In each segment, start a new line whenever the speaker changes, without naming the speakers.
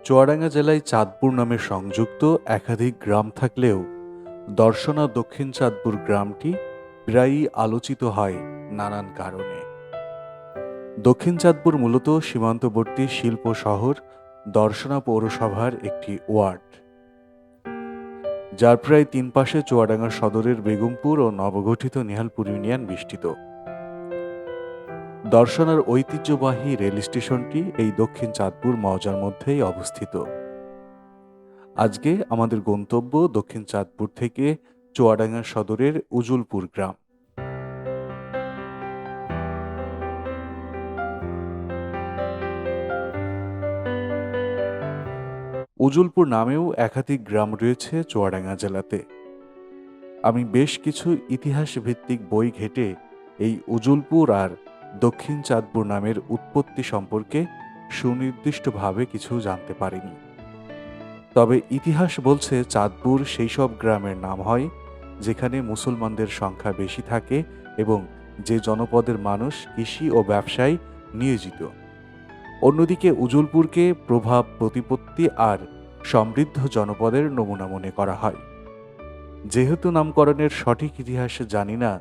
চুয়াডাঙ্গা জেলায় চাঁদপুর নামে সংযুক্ত একাধিক গ্রাম থাকলেও দর্শনা দক্ষিণ চাঁদপুর গ্রামটি প্রায়ই আলোচিত হয় নানান কারণে। দক্ষিণ চাঁদপুর মূলত সীমান্তবর্তী শিল্প শহর দর্শনা পৌরসভার একটি ওয়ার্ড, যার প্রায় তিন পাশে চুয়াডাঙ্গা সদরের বেগমপুর ও নবগঠিত নেহালপুর ইউনিয়ন বেষ্টিত। দর্শনার ঐতিহ্যবাহী রেল স্টেশনটি এই দক্ষিণ চাঁদপুর মৌজার মধ্যেই অবস্থিত। আজকে আমাদের গন্তব্য দক্ষিণ চাঁদপুর থেকে চুয়াডাঙ্গা সদরের উজুলপুর গ্রাম। উজুলপুর নামেও একাধিক গ্রাম রয়েছে চুয়াডাঙ্গা জেলাতে। আমি বেশ কিছু ইতিহাস ভিত্তিক বই ঘেঁটে এই উজুলপুর আর দক্ষিণ চাঁদপুর নামের উৎপত্তি সম্পর্কে সুনির্দিষ্টভাবে কিছু জানতে পারিনি। তবে ইতিহাস বলছে চাঁদপুর সেই সব গ্রামের নাম হয় যেখানে মুসলমানদের সংখ্যা বেশি থাকে এবং যে জনপদের মানুষ কৃষি ও ব্যবসায় নিয়োজিত। অন্যদিকে উজুলপুরকে প্রভাব, প্রতিপত্তি আর সমৃদ্ধ জনপদের নমুনা মনে করা হয়। যেহেতু নামকরণের সঠিক ইতিহাস জানি না,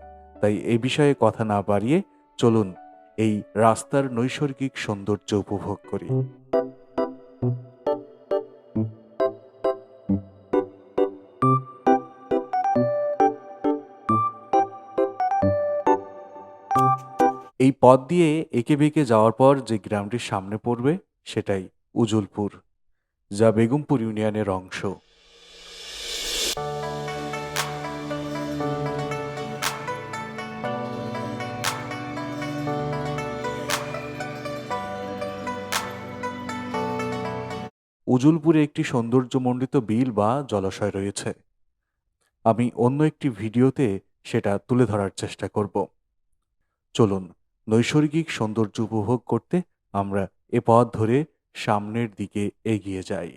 তাই এ বিষয়ে কথা না বাড়িয়ে চলুন এই রাস্তার নৈসর্গিক সৌন্দর্য উপভোগ করি। এই পথ দিয়ে এঁকে বেঁকে যাওয়ার পর যে গ্রামটির সামনে পড়বে সেটাই উজুলপুর, যা বেগমপুর ইউনিয়নের অংশ। উজুলপুরে একটি সৌন্দর্যমণ্ডিত বিল বা জলাশয় রয়েছে। আমি অন্য একটি ভিডিওতে সেটা তুলে ধরার চেষ্টা করব। চলুন নৈসর্গিক সৌন্দর্য উপভোগ করতে আমরা এ পথ ধরে সামনের দিকে এগিয়ে যাই।